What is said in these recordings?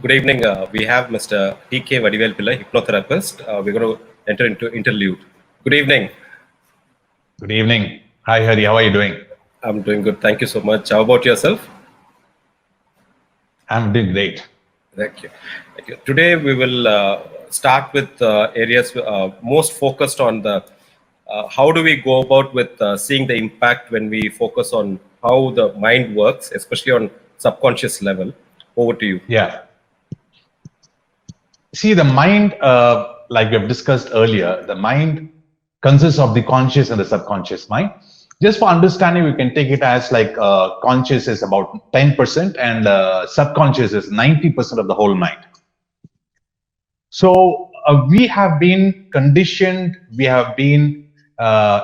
Good evening. We have Mr. t.k.Vadivelu Pillai, Hypnotherapist. We're going to enter into Interlude. Good evening. Good evening. Hi, Hari. How are you doing? I'm doing good. Thank you so much. How about yourself? I'm doing great. Thank you. Thank you. Today we will start with areas most focused on the how do we go about with seeing the impact when we focus on how the mind works, especially on subconscious level. Over to you. Yeah. See, the mind, like we have discussed earlier, the mind consists of the conscious and the subconscious mind. Just for understanding, we can take it as like conscious is about 10% and subconscious is 90% of the whole mind. So we have been conditioned, we have been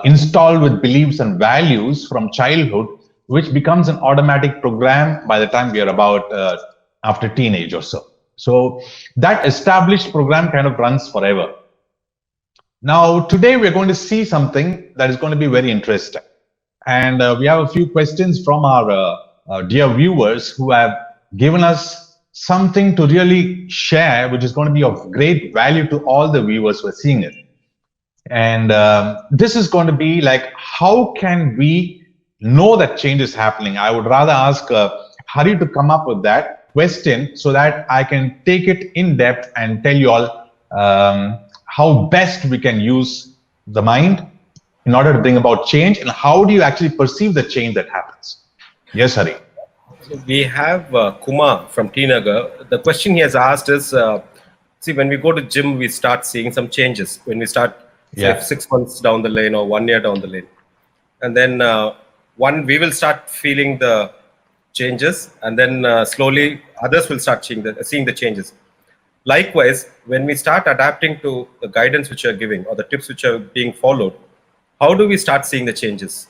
installed with beliefs and values from childhood, which becomes an automatic program by the time we are about after teenage or so. So that established program kind of runs forever. Now, today we're going to see something that is going to be very interesting. And we have a few questions from our dear viewers who have given us something to really share, which is going to be of great value to all the viewers who are seeing it. And this is going to be like, how can we know that change is happening? I would rather ask Hari to come up with that question so that I can take it in depth and tell you all how best we can use the mind in order to bring about change, and how do you actually perceive the change that happens? Yes, Hari. We have Kumar from T Nagar. The question he has asked is, see, when we go to gym, we start seeing some changes. When we start 6 months down the lane or 1 year down the lane. And then we will start feeling the changes, and then slowly others will start seeing the changes. Likewise, when we start adapting to the guidance which you are giving or the tips which are being followed, how do we start seeing the changes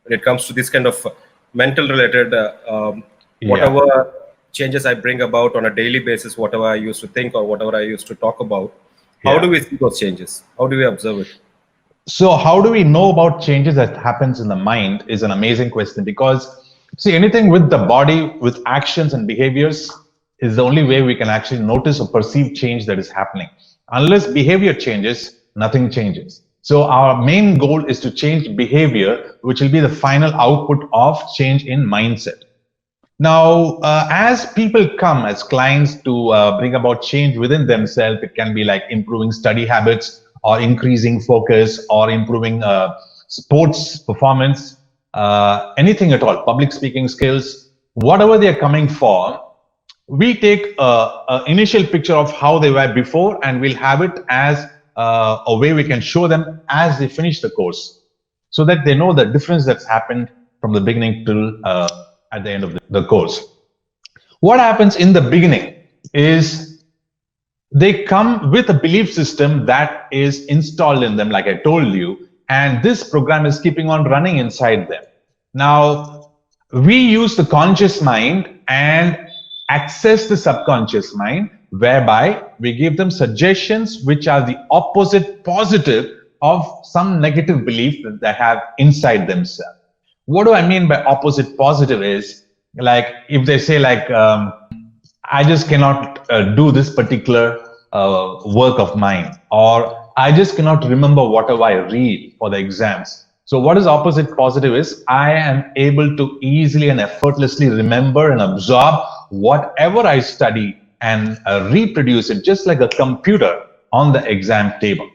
when it comes to this kind of mental related whatever changes I bring about on a daily basis, whatever I used to think or whatever I used to talk about? How do we see those changes? How do we observe it? So how do we know about changes that happens in the mind is an amazing question, because see, anything with the body, with actions and behaviors is the only way we can actually notice or perceive change that is happening. Unless behavior changes, nothing changes. So our main goal is to change behavior, which will be the final output of change in mindset. Now, as people come as clients to bring about change within themselves, it can be like improving study habits or increasing focus or improving sports performance, anything at all, public speaking skills, whatever they are coming for, we take an initial picture of how they were before, and we'll have it as a way we can show them as they finish the course, so that they know the difference that's happened from the beginning till at the end of the course. What happens in the beginning is they come with a belief system that is installed in them, like I told you, and this program is keeping on running inside them. Now, we use the conscious mind and access the subconscious mind, whereby we give them suggestions which are the opposite positive of some negative belief that they have inside themselves. What do I mean by opposite positive is, like if they say like, I just cannot do this particular work of mine, or I just cannot remember whatever I read for the exams. So what is opposite positive is, I am able to easily and effortlessly remember and absorb whatever I study and reproduce it just like a computer on the exam table,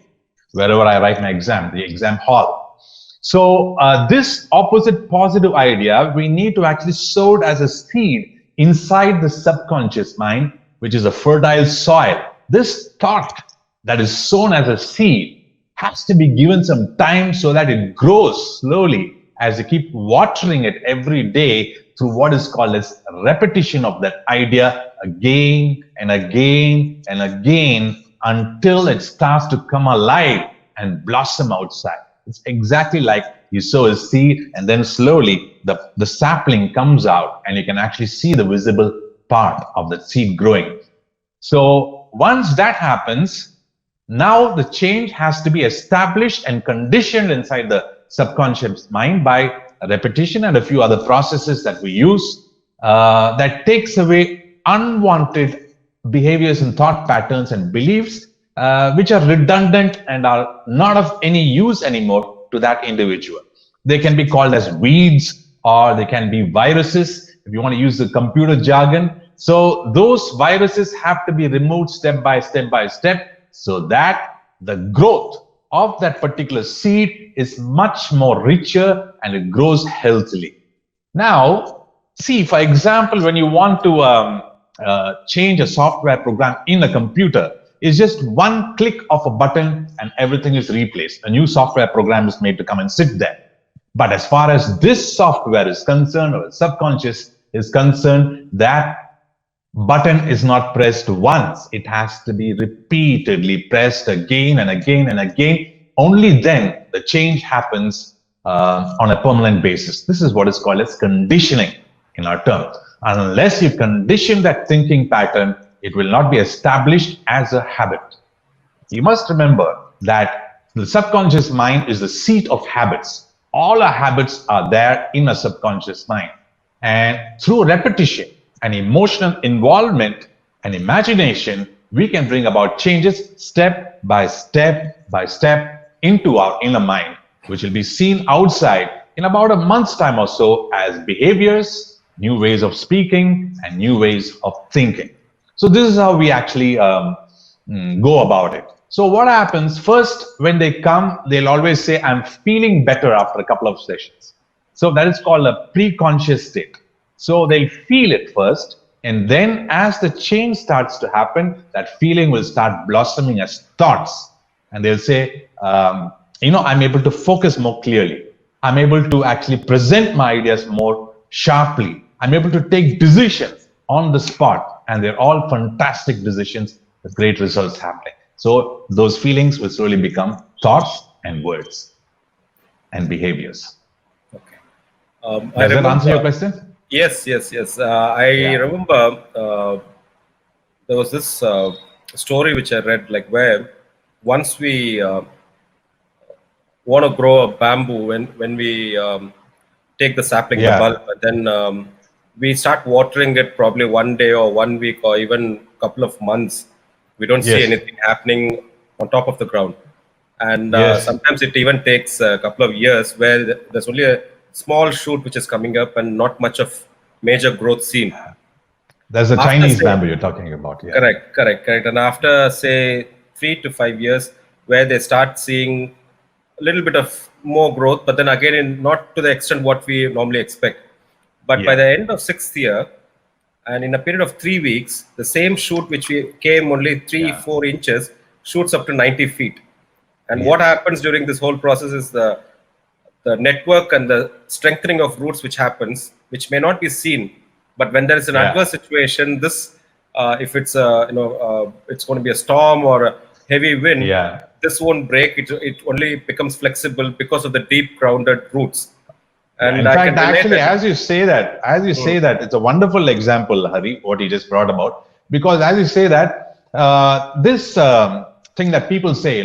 wherever I write my exam, the exam hall. So this opposite positive idea, we need to actually sow it as a seed inside the subconscious mind, which is a fertile soil. This thought that is sown as a seed has to be given some time so that it grows slowly as you keep watering it every day through what is called as repetition of that idea again and again and again until it starts to come alive and blossom outside. It's exactly like you sow a seed and then slowly the sapling comes out and you can actually see the visible part of the seed growing. So once that happens, now the change has to be established and conditioned inside the subconscious mind by repetition and a few other processes that we use that takes away unwanted behaviors and thought patterns and beliefs which are redundant and are not of any use anymore to that individual. They can be called as weeds, or they can be viruses, if you want to use the computer jargon. So those viruses have to be removed step by step, so that the growth of that particular seed is much more richer and it grows healthily. Now, see, for example, when you want to change a software program in a computer, it's just one click of a button and everything is replaced. A new software program is made to come and sit there. But as far as this software is concerned, or subconscious is concerned, that button is not pressed once. It has to be repeatedly pressed again and again and again. Only then the change happens on a permanent basis. This is what is called as conditioning in our terms. Unless you condition that thinking pattern, it will not be established as a habit. You must remember that the subconscious mind is the seat of habits. All our habits are there in a subconscious mind. And through repetition and emotional involvement and imagination, we can bring about changes step by step by step into our inner mind, which will be seen outside in about a month's time or so as behaviors, new ways of speaking, and new ways of thinking. So this is how we actually go about it. So what happens first, when they come, they'll always say, I'm feeling better after a couple of sessions. So that is called a pre-conscious state. So they'll feel it first, and then as the change starts to happen, that feeling will start blossoming as thoughts. And they'll say, I'm able to focus more clearly. I'm able to actually present my ideas more sharply. I'm able to take decisions on the spot, and they're all fantastic decisions with great results happening. So those feelings will slowly become thoughts and words and behaviors. Okay. Does that answer your question? Yes. I remember there was this story which I read, like where once we want to grow a bamboo, when we take the sapling, the bulb, and then we start watering it probably one day or 1 week or even a couple of months. We don't see anything happening on top of the ground. And sometimes it even takes a couple of years where there's only a small shoot which is coming up and not much of major growth seen. There's a Chinese bamboo you're talking about. Yeah. Correct. And after, say, 3 to 5 years, where they start seeing a little bit of more growth, but then again, not to the extent what we normally expect. But by the end of 6th year, and in a period of 3 weeks, the same shoot which we came only 3-4 inches shoots up to 90 feet. And what happens during this whole process is the network and the strengthening of roots which happens, which may not be seen, but when there is an adverse situation, this if it's it's going to be a storm or a heavy wind, this won't break. It only becomes flexible because of the deep grounded roots. And in fact, actually, as you say that, it's a wonderful example, Hari, what you just brought about. Because as you say that, this thing that people say,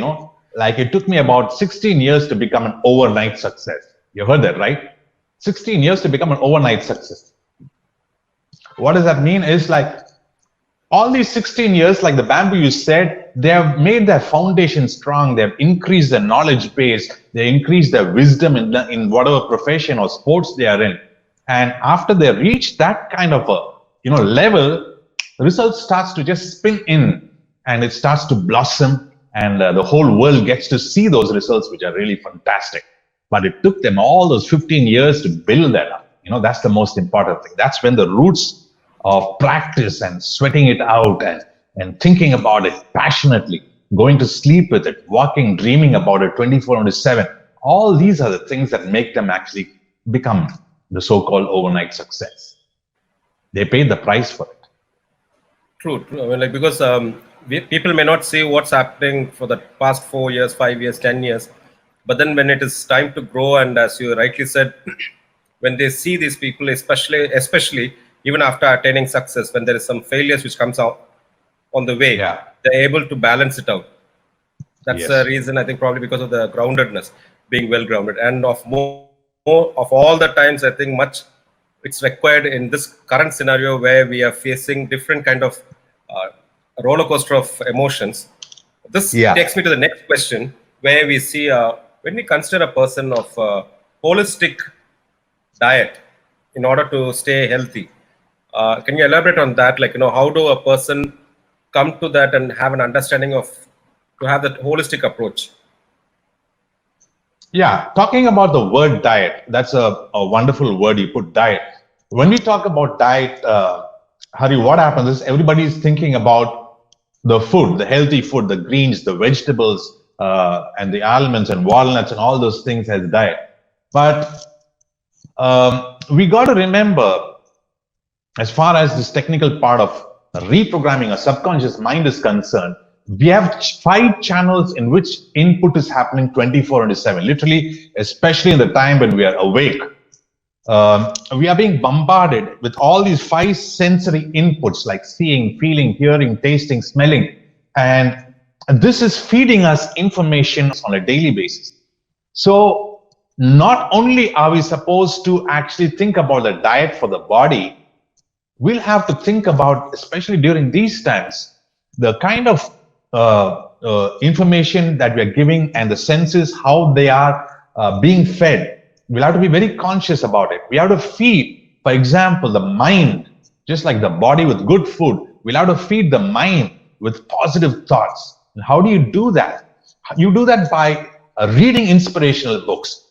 like it took me about 16 years to become an overnight success. You heard that, right? 16 years to become an overnight success. What does that mean? Is like all these 16 years, like the bamboo you said, they have made their foundation strong. They have increased their knowledge base. They increased their wisdom in whatever profession or sports they are in. And after they reach that kind of a level, the result starts to just spin in, and it starts to blossom, and the whole world gets to see those results, which are really fantastic. But it took them all those 15 years to build that up. That's the most important thing. That's when the roots of practice and sweating it out and thinking about it passionately, going to sleep with it, walking, dreaming about it 24/7. All these are the things that make them actually become the so-called overnight success. They paid the price for it. True. I mean, because people may not see what's happening for the past 4 years, 5 years, 10 years. But then when it is time to grow, and as you rightly said, when they see these people, especially even after attaining success, when there is some failures which comes out on the way, they're able to balance it out. That's the reason, I think, probably because of the groundedness, being well grounded. And of all the times, I think it's required in this current scenario where we are facing different kind of roller coaster of emotions. This takes me to the next question, where we see when we consider a person of holistic diet in order to stay healthy. Can you elaborate on that? Like, how do a person come to that and have an understanding of to have that holistic approach? Yeah, talking about the word diet, that's a wonderful word you put, diet. When we talk about diet, Hari, what happens is everybody is thinking about the food, the healthy food, the greens, the vegetables, and the almonds and walnuts and all those things as diet. But we got to remember, as far as this technical part of reprogramming a subconscious mind is concerned, we have 5 channels in which input is happening 24/7, literally, especially in the time when we are awake. We are being bombarded with all these 5 sensory inputs like seeing, feeling, hearing, tasting, smelling. And this is feeding us information on a daily basis. So not only are we supposed to actually think about the diet for the body, we'll have to think about, especially during these times, the kind of information that we are giving and the senses, how they are being fed. We'll have to be very conscious about it. We have to feed, for example, the mind, just like the body with good food. We'll have to feed the mind with positive thoughts. And how do you do that? You do that by reading inspirational books.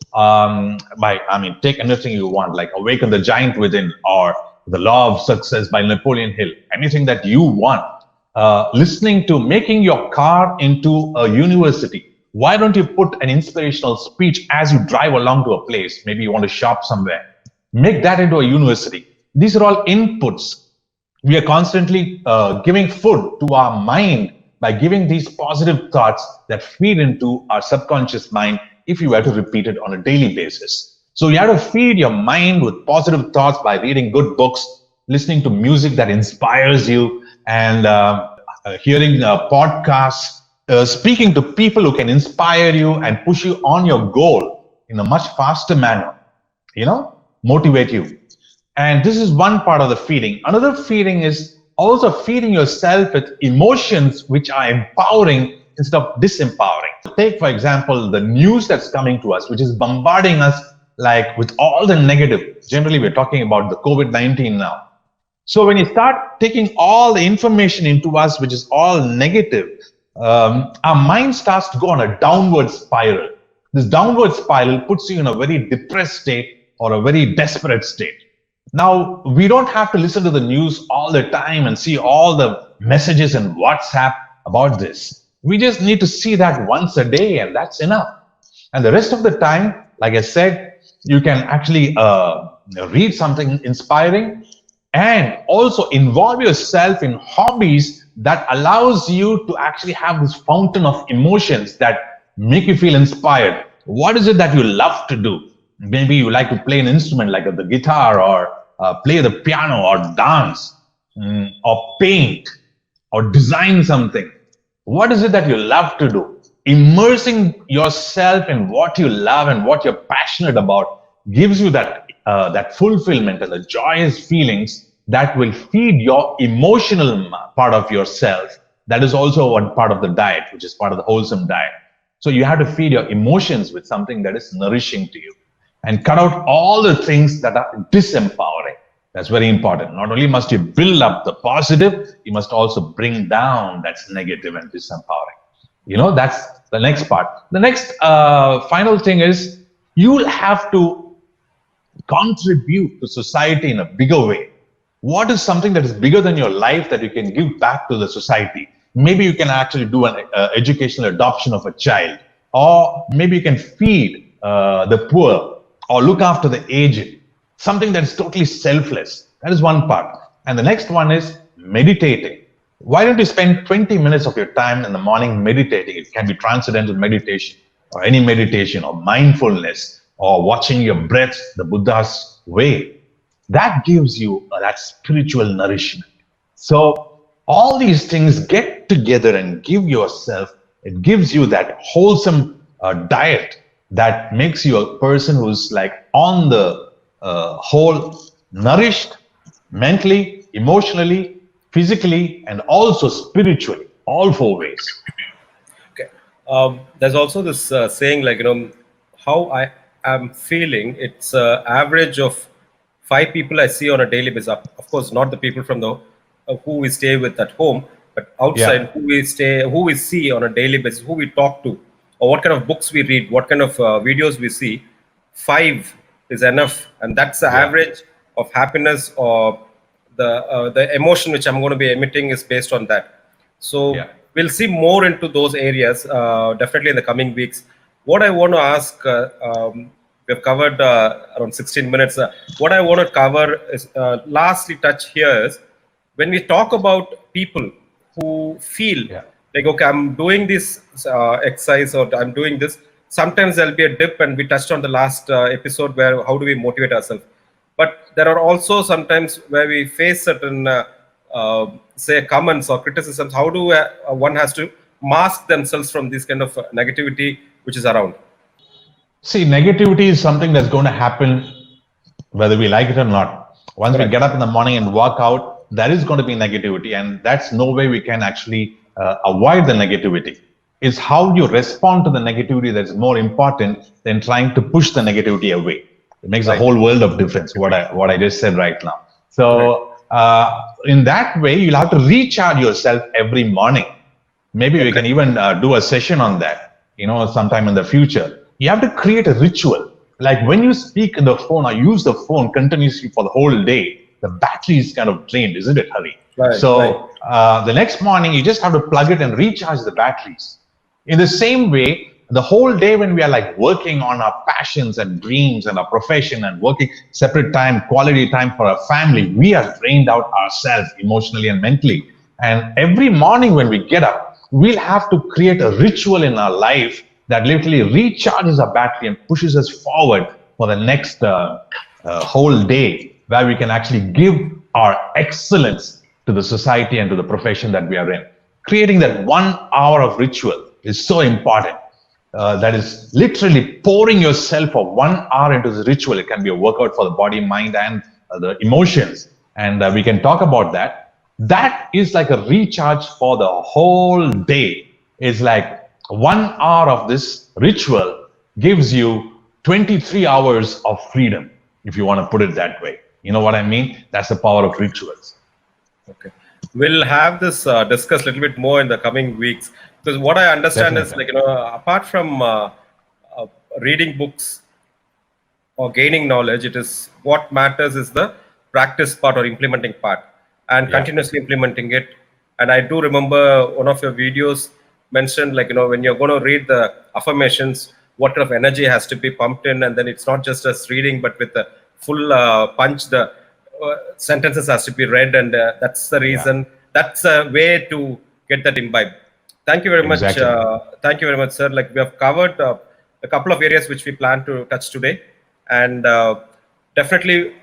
Take anything you want, like Awaken the Giant Within or The Law of Success by Napoleon Hill, anything that you want. Listening to making your car into a university. Why don't you put an inspirational speech as you drive along to a place? Maybe you want to shop somewhere. Make that into a university. These are all inputs. We are constantly giving food to our mind by giving these positive thoughts that feed into our subconscious mind if you were to repeat it on a daily basis. So you have to feed your mind with positive thoughts by reading good books, listening to music that inspires you, and hearing podcasts, speaking to people who can inspire you and push you on your goal in a much faster manner, motivate you. And this is one part of the feeding. Another feeding is also feeding yourself with emotions which are empowering instead of disempowering. Take, for example, the news that's coming to us, which is bombarding us like with all the negative. Generally, we're talking about the COVID-19 now. So when you start taking all the information into us, which is all negative, our mind starts to go on a downward spiral. This downward spiral puts you in a very depressed state or a very desperate state. Now, we don't have to listen to the news all the time and see all the messages in WhatsApp about this. We just need to see that once a day, and that's enough. And the rest of the time, like I said, you can actually read something inspiring, and also involve yourself in hobbies that allows you to actually have this fountain of emotions that make you feel inspired. What is it that you love to do? Maybe you like to play an instrument like the guitar, or play the piano, or dance, or paint, or design something. What is it that you love to do? Immersing yourself in what you love and what you're passionate about gives you that fulfillment and the joyous feelings that will feed your emotional part of yourself. That is also one part of the diet, which is part of the wholesome diet. So you have to feed your emotions with something that is nourishing to you, and cut out all the things that are disempowering. That's very important. Not only must you build up the positive, you must also bring down that's negative and disempowering. That's the next part. The next final thing is you'll have to contribute to society in a bigger way. What is something that is bigger than your life that you can give back to the society? Maybe you can actually do an educational adoption of a child, or maybe you can feed the poor, or look after the aged. Something that is totally selfless. That is one part. And the next one is meditating. Why don't you spend 20 minutes of your time in the morning meditating? It can be transcendental meditation, or any meditation, or mindfulness, or watching your breath the Buddha's way. That gives you that spiritual nourishment. So all these things get together and give yourself, it gives you that wholesome diet that makes you a person who's like on the whole nourished mentally, emotionally, physically, and also spiritually, all 4 ways. Okay. There's also this saying, like, how I am feeling. It's average of 5 people I see on a daily basis. Of course, not the people from the who we stay with at home, but outside, Yeah. who we see on a daily basis, who we talk to, or what kind of books we read, what kind of videos we see. 5 is enough, and that's the Yeah. average of happiness, or the emotion which I'm going to be emitting is based on that. So Yeah. we'll see more into those areas definitely in the coming weeks. What I want to ask, we've covered around 16 minutes. What I want to cover is lastly touch here is when we talk about people who feel Yeah. like, okay, I'm doing this exercise, or I'm doing this. Sometimes there'll be a dip, and we touched on the last episode where how do we motivate ourselves. But there are also sometimes where we face certain say comments or criticisms. How do one has to mask themselves from this kind of negativity which is around? See, negativity is something that's going to happen whether we like it or not. Once we Correct. get up in the morning and work out, there is going to be negativity, and that's no way we can actually avoid the negativity. It's how you respond to the negativity that's more important than trying to push the negativity away. It makes a Right. whole world of difference. What I just said right now. Correct. So in that way, you'll have to recharge yourself every morning. Maybe we Okay. can even do a session on that, sometime in the future. You have to create a ritual. Like when you speak in the phone or use the phone continuously for the whole day, the battery is kind of drained, isn't it, Hari? Right. So the next morning, you just have to plug it and recharge the batteries. In the same way, the whole day when we are like working on our passions and dreams and our profession and working separate time, quality time for our family, we are drained out ourselves emotionally and mentally. And every morning when we get up, we'll have to create a ritual in our life that literally recharges our battery and pushes us forward for the next whole day, where we can actually give our excellence to the society and to the profession that we are in. Creating that 1 hour of ritual is so important. That is literally pouring yourself for 1 hour into this ritual. It can be a workout for the body, mind, and the emotions. And we can talk about that. That is like a recharge for the whole day. It's like 1 hour of this ritual gives you 23 hours of freedom, if you want to put it that way. You know what I mean? That's the power of rituals. Okay. We'll have this discussed a little bit more in the coming weeks. Because what I understand is, Definitely. like, apart from reading books or gaining knowledge, it is what matters is the practice part or implementing part, and Yeah. continuously implementing it. And I do remember one of your videos mentioned, like, when you're going to read the affirmations, what kind of energy has to be pumped in, and then it's not just us reading, but with the full punch, the sentences has to be read, and that's the reason. That's a way to get that imbibe. Thank you very much. Exactly. Thank you very much, sir. Like, we have covered a couple of areas which we plan to touch today, and definitely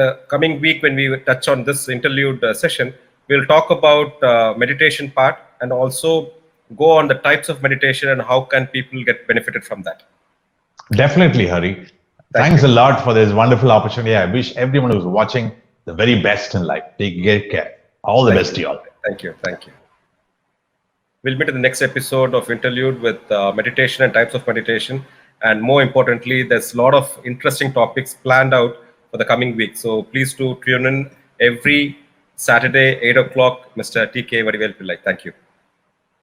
the coming week when we touch on this interlude session, we'll talk about meditation part, and also go on the types of meditation and how can people get benefited from that. Definitely, Hari. Thanks a lot for this wonderful opportunity. I wish everyone who's watching the very best in life. Take great care. All the best to you all. Thank you. Thank you. We'll meet in the next episode of Interlude with meditation and types of meditation. And more importantly, there's a lot of interesting topics planned out for the coming week. So please do tune in every Saturday, 8 o'clock, Mr. T.K.Vadivelu Pillai. Thank you.